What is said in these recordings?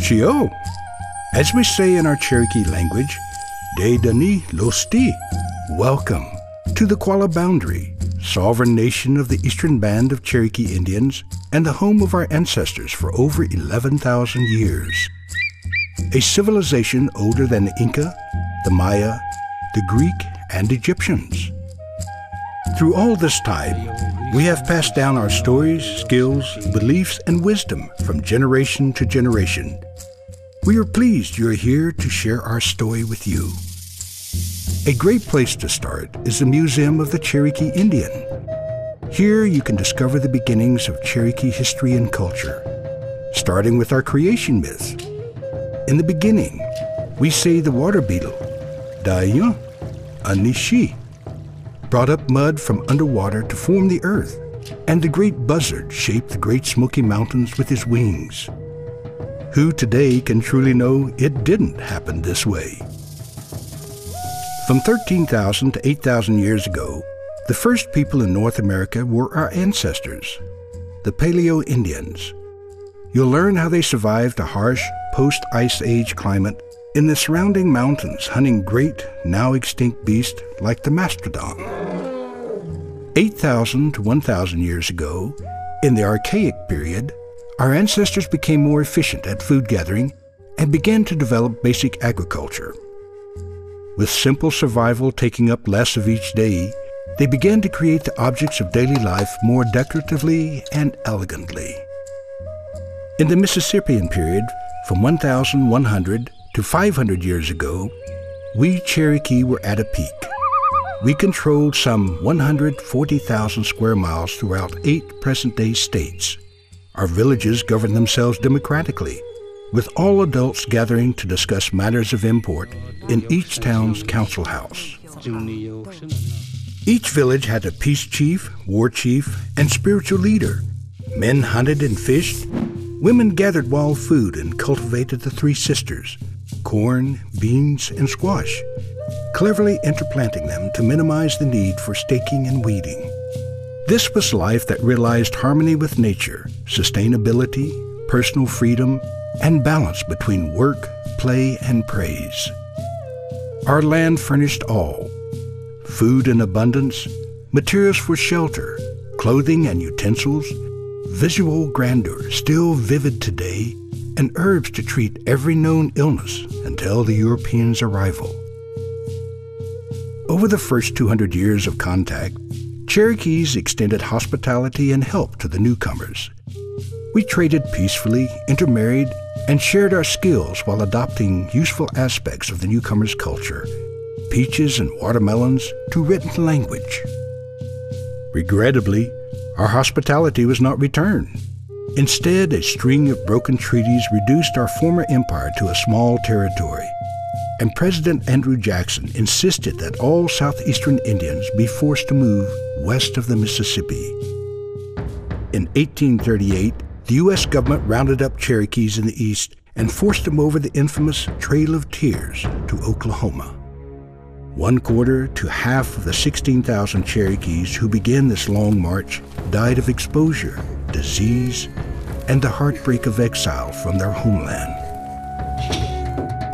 Chio. As we say in our Cherokee language, De Dani Losti. Welcome to the Qualla Boundary, sovereign nation of the Eastern Band of Cherokee Indians and the home of our ancestors for over 11,000 years. A civilization older than the Inca, the Maya, the Greek, and Egyptians. Through all this time, we have passed down our stories, skills, beliefs, and wisdom from generation to generation. We are pleased you are here to share our story with you. A great place to start is the Museum of the Cherokee Indian. Here you can discover the beginnings of Cherokee history and culture, starting with our creation myths. In the beginning, we say the water beetle, Daya Anishi, brought up mud from underwater to form the earth, and the great buzzard shaped the Great Smoky Mountains with his wings. Who today can truly know it didn't happen this way? From 13,000 to 8,000 years ago, the first people in North America were our ancestors, the Paleo-Indians. You'll learn how they survived a harsh post-Ice Age climate in the surrounding mountains, hunting great, now extinct beasts like the mastodon. 8,000 to 1,000 years ago, in the Archaic period, our ancestors became more efficient at food gathering and began to develop basic agriculture. With simple survival taking up less of each day, they began to create the objects of daily life more decoratively and elegantly. In the Mississippian period, from 1,100 to 500 years ago, we Cherokee were at a peak. We controlled some 140,000 square miles throughout 8 present-day states. Our villages governed themselves democratically, with all adults gathering to discuss matters of import in each town's council house. Each village had a peace chief, war chief, and spiritual leader. Men hunted and fished. Women gathered wild food and cultivated the 3 sisters, corn, beans, and squash, cleverly interplanting them to minimize the need for staking and weeding. This was life that realized harmony with nature, sustainability, personal freedom, and balance between work, play, and praise. Our land furnished all: food in abundance, materials for shelter, clothing and utensils, visual grandeur still vivid today, and herbs to treat every known illness until the Europeans' arrival. Over the first 200 years of contact, Cherokees extended hospitality and help to the newcomers. We traded peacefully, intermarried, and shared our skills while adopting useful aspects of the newcomers' culture, peaches and watermelons to written language. Regrettably, our hospitality was not returned. Instead, a string of broken treaties reduced our former empire to a small territory, and President Andrew Jackson insisted that all southeastern Indians be forced to move west of the Mississippi. In 1838, the U.S. government rounded up Cherokees in the east and forced them over the infamous Trail of Tears to Oklahoma. 1/4 to half of the 16,000 Cherokees who began this long march died of exposure, disease, and the heartbreak of exile from their homeland.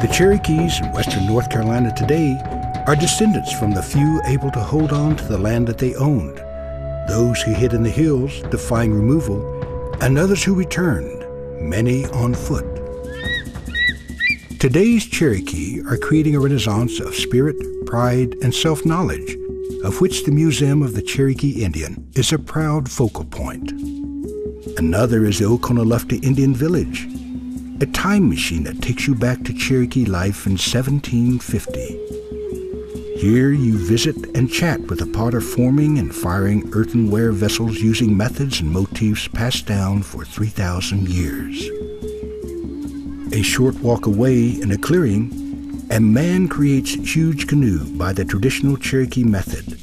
The Cherokees in western North Carolina today are descendants from the few able to hold on to the land that they owned, those who hid in the hills defying removal, and others who returned, many on foot. Today's Cherokee are creating a renaissance of spirit, pride, and self-knowledge, of which the Museum of the Cherokee Indian is a proud focal point. Another is the Oconaluftee Indian Village, a time machine that takes you back to Cherokee life in 1750. Here you visit and chat with the potter forming and firing earthenware vessels using methods and motifs passed down for 3,000 years. A short walk away in a clearing, a man creates huge canoe by the traditional Cherokee method,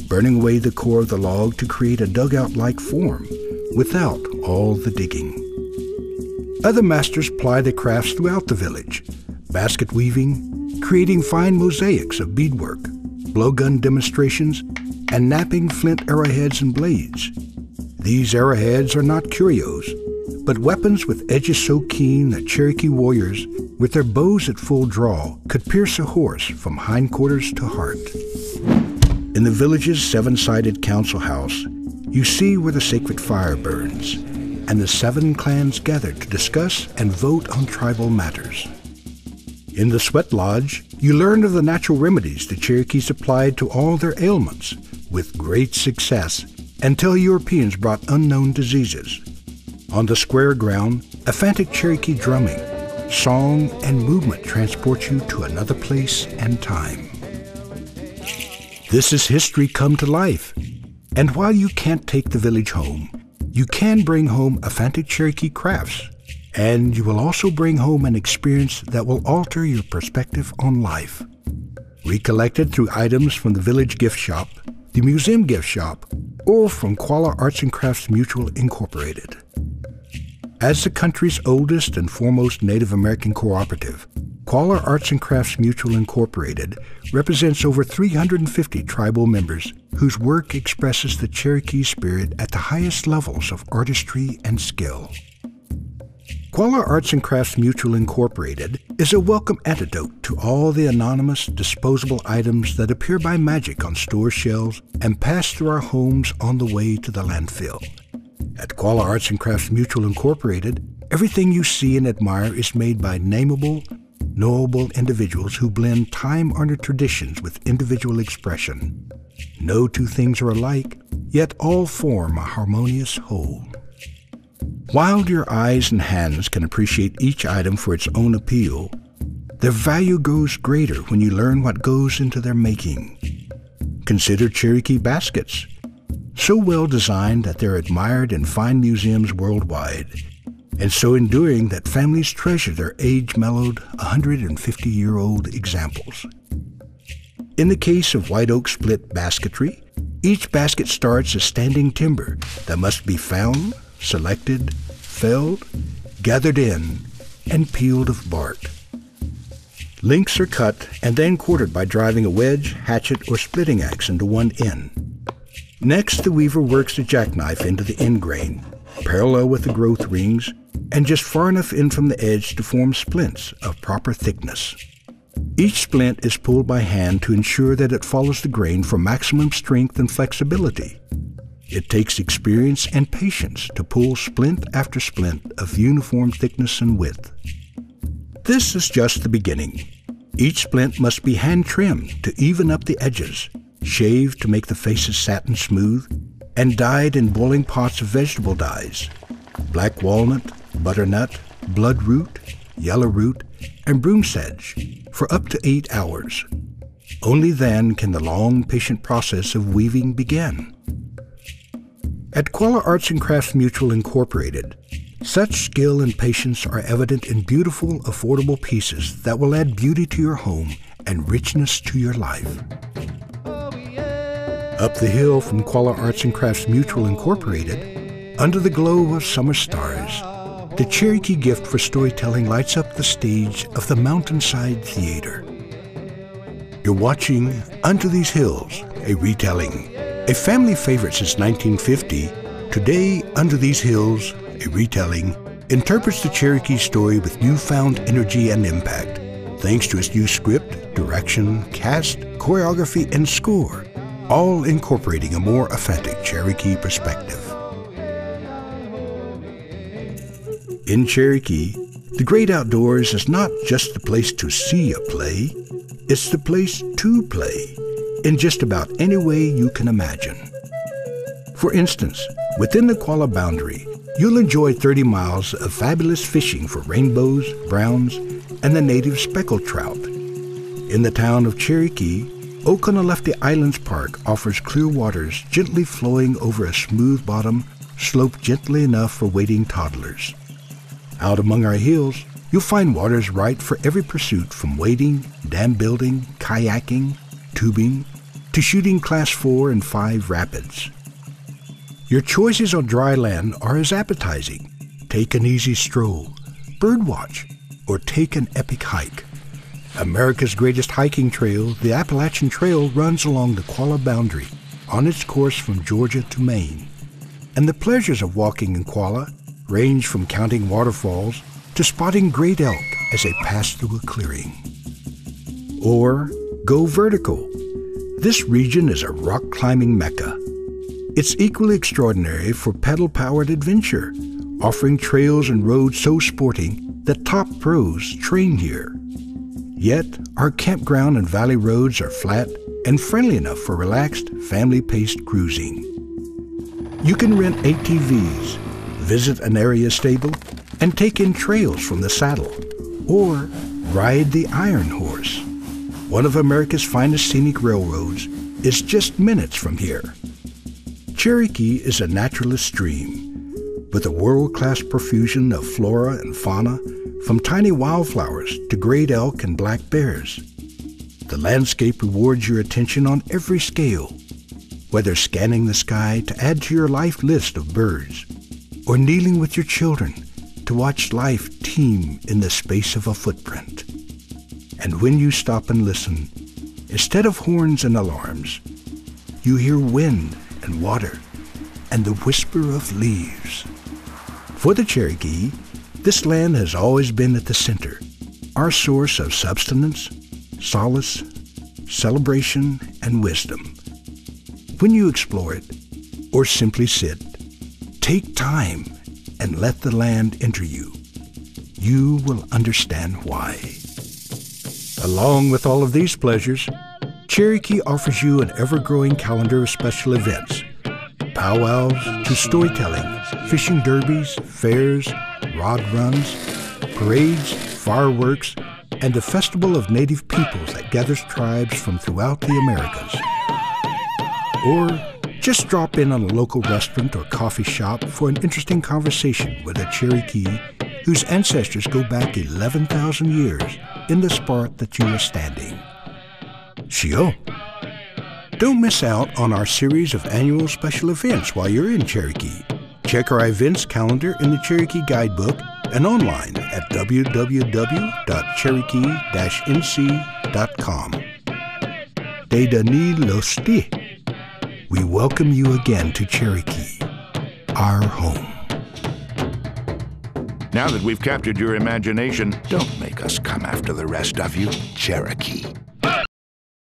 burning away the core of the log to create a dugout-like form without all the digging. Other masters ply the crafts throughout the village, basket weaving, creating fine mosaics of beadwork, blowgun demonstrations, and knapping flint arrowheads and blades. These arrowheads are not curios, but weapons with edges so keen that Cherokee warriors, with their bows at full draw, could pierce a horse from hindquarters to heart. In the village's seven-sided council house, you see where the sacred fire burns, and the 7 clans gather to discuss and vote on tribal matters. In the sweat lodge, you learn of the natural remedies the Cherokees applied to all their ailments, with great success, until Europeans brought unknown diseases. On the square ground, authentic Cherokee drumming, song, and movement transport you to another place and time. This is history come to life, and while you can't take the village home, you can bring home authentic Cherokee crafts, and you will also bring home an experience that will alter your perspective on life. Recollected through items from the village gift shop, the museum gift shop, or from Qualla Arts and Crafts Mutual Incorporated. As the country's oldest and foremost Native American cooperative, Qualla Arts and Crafts Mutual Incorporated represents over 350 tribal members whose work expresses the Cherokee spirit at the highest levels of artistry and skill. Qualla Arts and Crafts Mutual Incorporated is a welcome antidote to all the anonymous, disposable items that appear by magic on store shelves and pass through our homes on the way to the landfill. At Qualla Arts and Crafts Mutual Incorporated, everything you see and admire is made by nameable, knowable individuals who blend time-honored traditions with individual expression. No two things are alike, yet all form a harmonious whole. While your eyes and hands can appreciate each item for its own appeal, their value grows greater when you learn what goes into their making. Consider Cherokee baskets, so well designed that they're admired in fine museums worldwide, and so enduring that families treasure their age-mellowed 150-year-old examples. In the case of white oak split basketry, each basket starts as standing timber that must be found, selected, felled, gathered in, and peeled of bark. Links are cut and then quartered by driving a wedge, hatchet, or splitting axe into one end. Next, the weaver works the jackknife into the end grain, parallel with the growth rings, and just far enough in from the edge to form splints of proper thickness. Each splint is pulled by hand to ensure that it follows the grain for maximum strength and flexibility. It takes experience and patience to pull splint after splint of uniform thickness and width. This is just the beginning. Each splint must be hand-trimmed to even up the edges, shaved to make the faces satin smooth, and dyed in boiling pots of vegetable dyes: black walnut, butternut, bloodroot, yellow root, and broom sedge, for up to 8 hours. Only then can the long, patient process of weaving begin. At Qualla Arts and Crafts Mutual Incorporated, such skill and patience are evident in beautiful, affordable pieces that will add beauty to your home and richness to your life. Up the hill from Qualla Arts and Crafts Mutual Incorporated, under the glow of summer stars, the Cherokee gift for storytelling lights up the stage of the Mountainside Theater. You're watching Under These Hills, a retelling. A family favorite since 1950, today Under These Hills, a retelling, interprets the Cherokee story with newfound energy and impact, thanks to its new script, direction, cast, choreography, and score, all incorporating a more authentic Cherokee perspective. In Cherokee, the great outdoors is not just the place to see a play, it's the place to play, in just about any way you can imagine. For instance, within the Qualla boundary, you'll enjoy 30 miles of fabulous fishing for rainbows, browns, and the native speckled trout. In the town of Cherokee, Okanalefte Islands Park offers clear waters gently flowing over a smooth bottom, sloped gently enough for wading toddlers. Out among our hills, you'll find waters right for every pursuit, from wading, dam building, kayaking, tubing, to shooting Class 4 and 5 rapids. Your choices on dry land are as appetizing. Take an easy stroll, birdwatch, or take an epic hike. America's greatest hiking trail, the Appalachian Trail, runs along the Qualla boundary on its course from Georgia to Maine. And the pleasures of walking in Qualla range from counting waterfalls to spotting great elk as they pass through a clearing. Or go vertical. This region is a rock climbing mecca. It's equally extraordinary for pedal-powered adventure, offering trails and roads so sporting that top pros train here. Yet, our campground and valley roads are flat and friendly enough for relaxed, family-paced cruising. You can rent ATVs, visit an area stable, and take in trails from the saddle, or ride the Iron Horse. One of America's finest scenic railroads is just minutes from here. Cherokee is a naturalist dream, with a world-class profusion of flora and fauna, from tiny wildflowers to great elk and black bears. The landscape rewards your attention on every scale, whether scanning the sky to add to your life list of birds, or kneeling with your children to watch life teem in the space of a footprint. And when you stop and listen, instead of horns and alarms, you hear wind and water and the whisper of leaves. For the Cherokee, this land has always been at the center, our source of sustenance, solace, celebration, and wisdom. When you explore it, or simply sit, take time and let the land enter you. You will understand why. Along with all of these pleasures, Cherokee offers you an ever-growing calendar of special events, powwows to storytelling, fishing derbies, fairs, rod runs, parades, fireworks, and a festival of native peoples that gathers tribes from throughout the Americas. Or just drop in on a local restaurant or coffee shop for an interesting conversation with a Cherokee whose ancestors go back 11,000 years in the spot that you are standing. Shio. Don't miss out on our series of annual special events while you're in Cherokee. Check our events calendar in the Cherokee Guidebook and online at www.cherokee-nc.com. Dedani Losti. We welcome you again to Cherokee, our home. Now that we've captured your imagination, don't make us come after the rest of you, Cherokee.